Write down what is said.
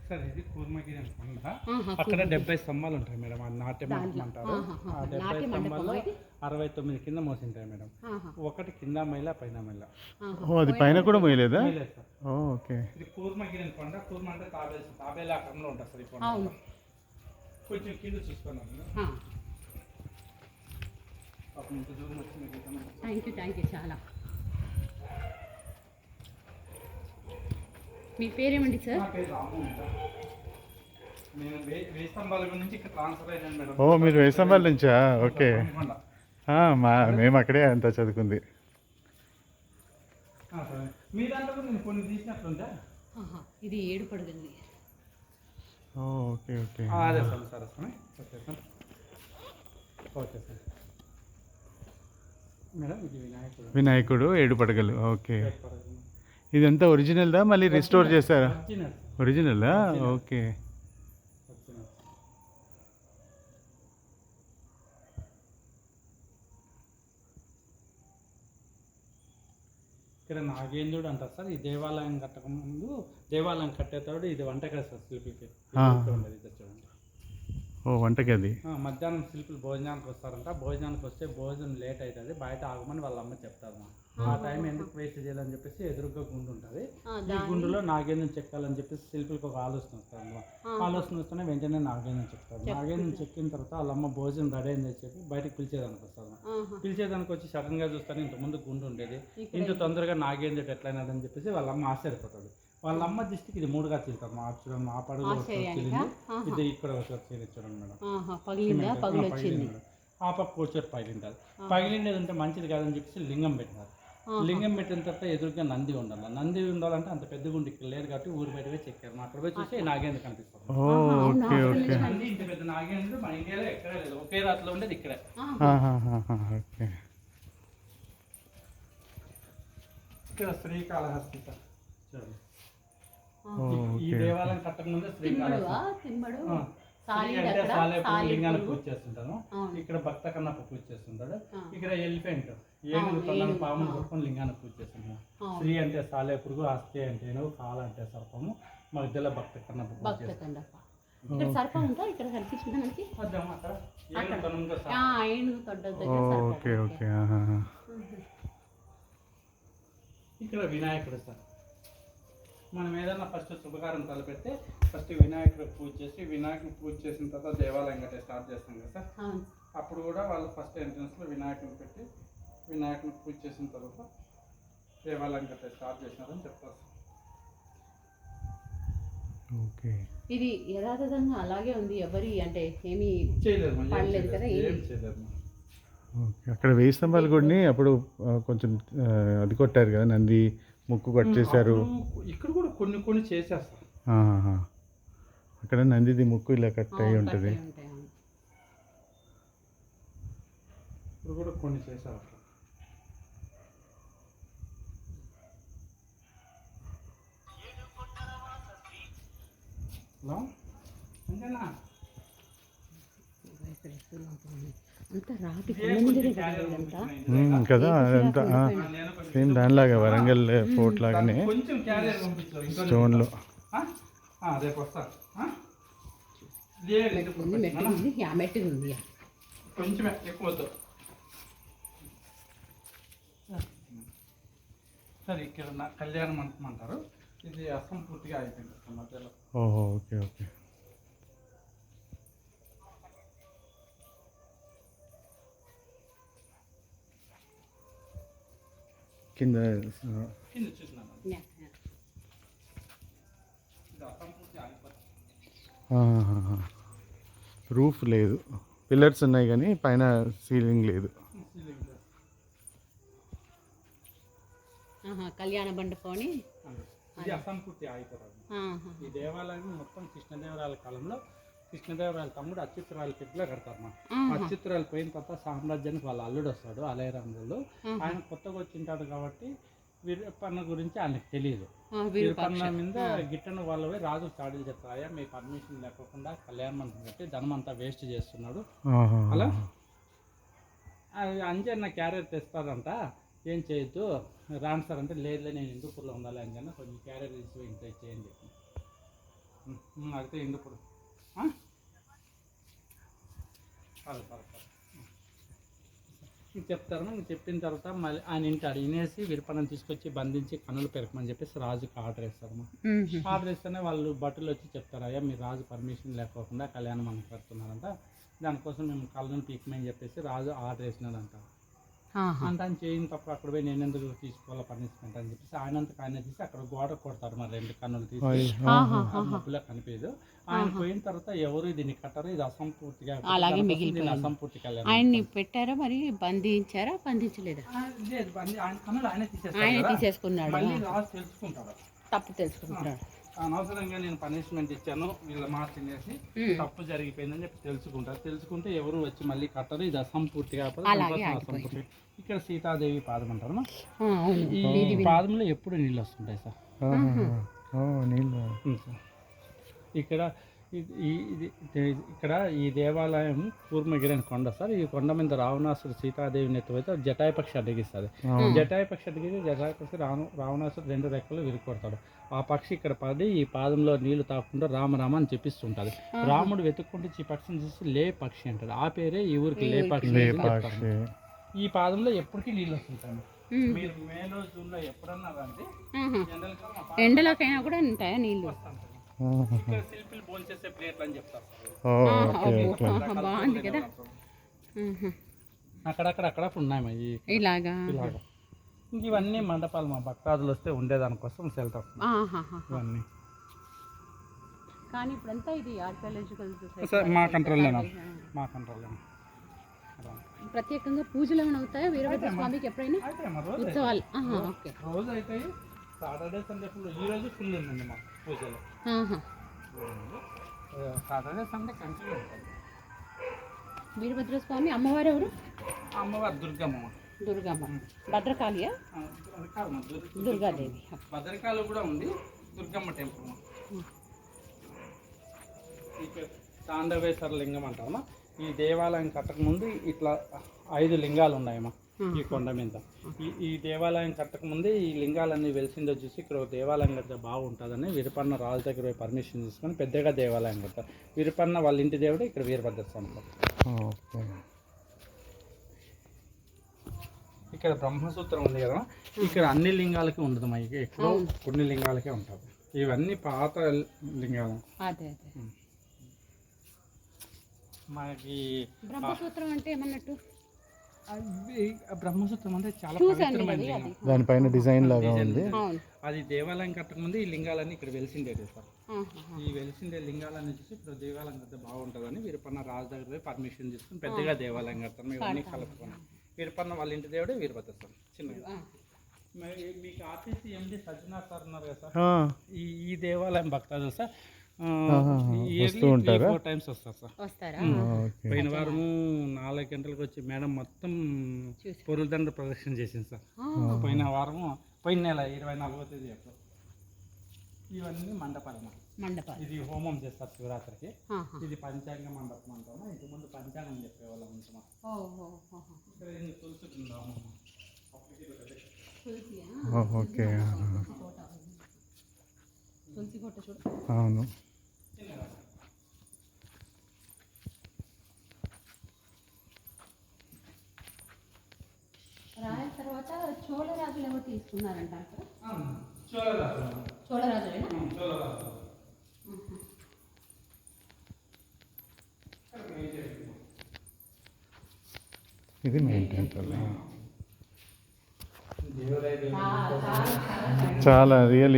Sir ఇది కూర్మగిరి అనుకుంటా. అక్కడ 70 స్తంభాలు ఉంటాయి మేడం, అది నాట్య మండపం అంటారు. ఆ 70 స్తంభాల్లో 69 కింద మోసింటాయి మేడం. ఒకటి కింద మైల పైన మైల. అది పైన కూడా మోయలేదా? Sir okay. ఇది కూర్మగిరి అనుకుంటా. కూర్మ అంటే తాబేలు ఆకారంలో ఉంటుంది సార్. ఇప్పుడు కొంచెం కింద చూసుకున్నాను. ఇంత దూరం వచ్చింది. థ్యాంక్ యూ చాలా. మీ పేరేమండి సార్? ఓ మీరు వేసంబాల నుంచా? ఓకే. మేము అక్కడే అంతా చదువుకుంది. ఇది 7 పడగంది. Okay okay. వినాయకుడు 7 పడగలు. ఓకే. ఇదంతా ఒరిజినల్దా మళ్ళీ రిస్టోర్ చేస్తారా? ఒరిజినల్దా? ఓకే. ఇక్కడ నాగేంద్రుడు అంటారు సార్. ఈ దేవాలయం కట్టక ముందు, దేవాలయం కట్టేతాడు ఇది వంటగది సార్. శిల్పికి ఉండేది చూడండి. ఓ వంటగది. మధ్యాహ్నం శిల్పులు భోజనానికి వస్తారంట. భోజనానికి వస్తే భోజనం లేట్ అవుతుంది, బయట ఆగమని వాళ్ళ అమ్మ చెప్తారు. ఆ టైం ఎందుకు వేస్ట్ చేయాలని చెప్పేసి ఎదురుగా గుండు ఉంటుంది. ఈ గుండులో నాగేంద్రం చెక్కాలని చెప్పేసి శిల్పులకు ఒక ఆలోచన వస్తారు. ఆలోచన వస్తేనే వెంటనే నాగేంద్రం చెప్తారు. నాగేంద్రం చెక్కిన తర్వాత వాళ్ళ అమ్మ భోజనం రెడీ అయిందని చెప్పి బయటకు పిలిచేదానికి వస్తారు. పిలిచేదానికి వచ్చి సడన్ గా చూస్తాను ఇంతకుముందు గుండు ఉండేది, ఇంత తొందరగా నాగేంద్రుడు ఎట్లయినదని చెప్పేసి వాళ్ళ అమ్మ ఆశ్చర్యపోతాడు. వాళ్ళ అమ్మ దృష్టికి ఇది 3గా చీలుతారు. మా చూడండి, మా పడుగు ఇది ఇక్కడ చూడండి మేడం, పగిలింది. ఆ పక్క కూర్చొని పగిలింటారు. పగిలిండేది ఉంటే మంచిది కాదని చెప్పేసి లింగం పెట్టినారు. లింగం పెట్టిన తర్వాత ఎదురుగా నంది ఉండాలి. నంది ఉండాలంటే అంత పెద్ద గుండి ఇక్కడ లేదు కాబట్టి ఊరు బయట పోయి చెక్కారు. అక్కడ పోయి చూసి నాగేంద్ర కనిపిస్తారు. నంది ఇంత పెద్ద నాగేంద్రుడు మన ఇండియాలో ఎక్కడే లేదు, ఒకే రాత్రిలో ఉండేది ఇక్కడే. ఇక్కడ శ్రీకాళహస్తి సార్ చూడండి. ఈ దేవాలయం కట్టక ముందే శ్రీకాళహస్తి అంటే సాలేపురం లింగానికి పూజ చేస్తుంటాను. ఇక్కడ భక్త కన్నప్ప పూజ చేస్తుంటాడు. ఇక్కడ ఎలిఫెంట్ ఏనుగు తొండను పామును కొట్టుకొని లింగానికి పూజ చేస్తుంటాను. శ్రీ అంటే సాలేపురుగు, హస్తి అంటే ఏనుగు, కాల అంటే సర్పము, మధ్యలో భక్త కన్నప్ప పూజ చేస్తుంటాడు. ఇక్కడ వినాయకుడు సార్. మనం ఏదన్నా ఫస్ట్ శుభకారం తలపెడితే ఫస్ట్ వినాయకుడు పూజ చేసి, వినాయకుడు పూజ చేసిన తర్వాత దేవాలయం కట్టే స్టార్ట్ చేస్తాం కదా సార్. అప్పుడు కూడా వాళ్ళు ఫస్ట్ ఎంట్రన్స్లో వినాయకుడిని పెట్టి వినాయకుని పూజ చేసిన తర్వాత దేవాలయం కట్టే స్టార్ట్ చేసినారని చెప్తారు. ఓకే. ఇది యథాతథంగా అలాగే ఉంది, ఎవరి అంటే ఏమీ చేయలేదు కదా. అక్కడ 1000 స్తంభాలు కూడా అప్పుడు కొంచెం అది కొట్టారు కదా, నంది ముక్కు కట్ చేశారు. ఇక్కడ కూడా కొన్ని చేసేస్తారు. అక్కడ నందిది ముక్కు ఇలా కట్ అయి ఉంటుంది. ఇప్పుడు కూడా కొన్ని చేశారు. హలో అంతేనా? కదా అదంతా సేమ్ దానిలాగా వరంగల్ ఫోర్ట్ లాగానే స్టోన్లో. కొంచెం ఎక్కువ సార్. ఇక్కడ కళ్యాణ మంటపం అంటారు. ఇది అసంపూర్తిగా అయిపోయింది మధ్యలో. ఓహో ఓకే ఓకే. కింద రూఫ్ లేదు, పిల్లర్స్ ఉన్నాయి కానీ పైన సీలింగ్ లేదు. కళ్యాణ మండపం ఇది అసంపూర్తి ఆగిపోతుంది. ఈ దేవాలయం మొత్తం కృష్ణదేవరాయల కాలంలో కృష్ణదేవరాయల తమ్ముడు అచ్యుతరాయల పెద్దలో కడతారు. అచ్యుతరాయలు పోయిన తర్వాత సామ్రాజ్యానికి వాళ్ళ అల్లుడు వస్తాడు, అలయరాములు. ఆయన కొత్తగా వచ్చింటాడు కాబట్టి వీరపన్న గురించి ఆయనకు తెలియదు. వీరపన్న మీద గిట్టన వాళ్ళవే రాజు చాడీలు చెప్తాయా, మీ పర్మిషన్ లేకుండా కళ్యాణ మండపం కట్టి ధనం అంతా వేస్ట్ చేస్తున్నాడు. అలా అంజన్న క్యారియర్ తెస్తారంట, ఏం చేయొద్దు రాను సార్ అంటే, లేదు నేను హిందూపూర్లో ఉండాలి అంజన్న, కొంచెం క్యారియర్ తీసి ఎంకరేజ్ చేయండి. అయితే ఇందుప్పుడు చెప్తారు. చెప్పిన తర్వాత మళ్ళీ ఆయన ఇంటి అడిగినేసి విరపణం తీసుకొచ్చి బంధించి కన్నులు పెరకమని చెప్పేసి రాజుకి ఆర్డర్ ఇస్తారమ్మా. ఆర్డర్ ఇస్తేనే వాళ్ళు భటులు వచ్చి చెప్తారు, అయ్యా మీరు రాజు పర్మిషన్ లేకోకుండా కళ్యాణం అని పెడుతున్నారంట, దానికోసం మేము కళ్ళను పీకమని చెప్పేసి రాజు ఆర్డర్ వేసినాడంట. అంటే ఆయన చేయని తప్పుడు అక్కడ పోయి నేను ఎందుకు తీసుకోవాలా పనిష్మెంట్ అని చెప్పేసి ఆయనంతకు ఆయన తీసి అక్కడ గోడ కొడతారు, మరి 2 కన్నులు తీసి మబ్బులో కనిపించదు. ఆయన పోయిన తర్వాత ఎవరు దీన్ని కట్టరు, ఇది అసంపూర్తిగా అసంపూర్తి కళ్యాణం. ఆయన్ని పెట్టారా మరి, బంధించారా, బంధించలేదా? లేదు, ఆయన కన్నులు ఆయన తీసేసుకున్నాడు, మళ్ళీ రాజు తెలుసుకుంటాడు, తప్పు తెలుసుకుంటున్నాడు. అనవసరంగా నేను పనిష్మెంట్ ఇచ్చాను, వీళ్ళ మాట తినేసి తప్పు జరిగిపోయిందని చెప్పి తెలుసుకుంటారు. తెలుసుకుంటే ఎవరు వచ్చి మళ్ళీ కట్టరు, ఇది అసంపూర్తి కాకపోతే అసంపూర్తి. ఇక్కడ సీతాదేవి పాదం అంటారు. ఈ పాదంలో ఎప్పుడు నీళ్ళు వస్తుంటాయి సార్. ఇక్కడ ఇక్కడ ఈ దేవాలయం కూర్మగిరి కొండ సార్. ఈ కొండ మీద రావణాసుడు సీతాదేవిని ఎత్తుపోతే జటాయుపక్షి అడ్డగిస్తుంది. జటాయుపక్షి అడ్డగిస్తే జటాయుపక్షి రావణాసుడు 2 రెక్కలు విరుకొడతాడు. ఆ పక్షి ఇక్కడ పడి ఈ పాదంలో నీళ్లు తాకుండా రామ అని చెప్పిస్తుంటది. రాముడు వెతుక్కుంటే ఈ పక్షిని చూసి లే పక్షి అంటాడు. ఆ పేరే ఈ ఊరికి లే పక్షి. ఈ పాదంలో ఎప్పటికీ నీళ్ళు వస్తుంటాయి. మీరు మేలో జూన్లో ఎప్పుడన్నా రండి, ఎండలకైనా కూడా ఉంటాయా నీళ్ళు? శిల్పులు భోజనం చేసే ప్లేట్లు అని చెప్తారు. బాగుంది కదా. అక్కడక్కడ ఉన్నాయి ఇలాగా. ఇంక ఇవన్నీ మండపాలు మా భక్తాదులు వస్తే ఉండేదానికోసం వెళ్తాం ఇవన్నీ. కానీ ఇప్పుడంతా ఇది ఆర్కియాలజికల్ మా కంట్రోల్లోనే. ప్రత్యేకంగా పూజలు ఏమైనా అవుతాయా వీరభద్ర స్వామికి ఎప్పుడైనా? ఉత్సవాలు రోజు అవుతాయి. Saturday Sunday full. ఈ రోజు ఫుల్ ఉందండి మా పూజలు. సాటర్డే సండే కంటిన్యూ ఉంటుంది. వీరభద్ర స్వామి అమ్మవారు ఎవరు? అమ్మవారు దుర్గమ్మ. భద్రకాళియా? దుర్గాదేవి. భద్రకాళి కూడా ఉంది, దుర్గమ్మ టెంపుల్. తాండవేశ్వర లింగం అంటామా. ఈ దేవాలయం కట్టక ముందు ఇట్లా 5 లింగాలు ఉన్నాయమ్మా ఈ కొండ మీద. ఈ దేవాలయం కట్టక ముందే ఈ లింగాలన్నీ వెలిసిందో చూసి ఇక్కడ దేవాలయం కడితే బాగుంటుందని విరపన్న రాజు దగ్గర పర్మిషన్ తీసుకొని పెద్దగా దేవాలయం కడతారు. విరపన్న వాళ్ళ ఇంటి దేవుడు ఇక్కడ వీరభద్ర స్వామి. ఇక్కడ బ్రహ్మసూత్రం ఉంది కదా, ఇక్కడ అన్ని లింగాలకి ఉండదు, మా ఎక్కడో కొన్ని లింగాలకే ఉంటుంది. ఇవన్నీ పాత లింగాలు. మనకి బ్రహ్మసూత్రం అంటే ఏమన్నట్టు? బ్రహ్మసూత్రం అంటే చాలా పవిత్రమైన లింగం. దానిపైన డిజైన్ లాగా ఉంది. అది దేవాలయం కట్టకముందు ఈ లింగాలన్నీ ఇక్కడ వెలిసిండేది సార్. ఈ వెలిసిండే లింగాలన్నీ చూసి ఇప్పుడు దేవాలయం కడితే బాగుంటుందని వీరపన్న రాజు దగ్గర పర్మిషన్ తీసుకుని పెద్దగా దేవాలయం కడతాం. ఇవన్నీ కలుపుకున్నాం. వీరపన్న వాళ్ళ ఇంటి దేవుడే వీరభద్ర స్వామి. చిన్నగా మీకు ఆర్టీసీ ఎండి సజ్జనాథ్ సార్ ఉన్నారు కదా సార్, ఈ దేవాలయం భక్తాదులు సార్ వస్తూ ఉంటారా? 4 times వస్తారు సార్. పోయిన వారము 4 గంటలకు వచ్చి మేడం మొత్తం పొరుదండ ప్రదర్శన చేసింది సార్. పోయిన వారము, పోయిన నెల 24వ తేదీ అప్పుడు. ఇవన్నీ మండపాలు. ఇది హోమం చేస్తారు శివరాత్రికి. ఇది పంచాంగ మండపం అంటాము. ఇంటి ముందు పంచాంగం చెప్పేవాళ్ళం ఉంటామా. తులుసుకుందాము. అవును. రాయల తర్వాత చోళరాజులు ఎవరు తీసుకున్నారంటారు? ఇది మెయిన్ టెంపుల్. చాలా రియల్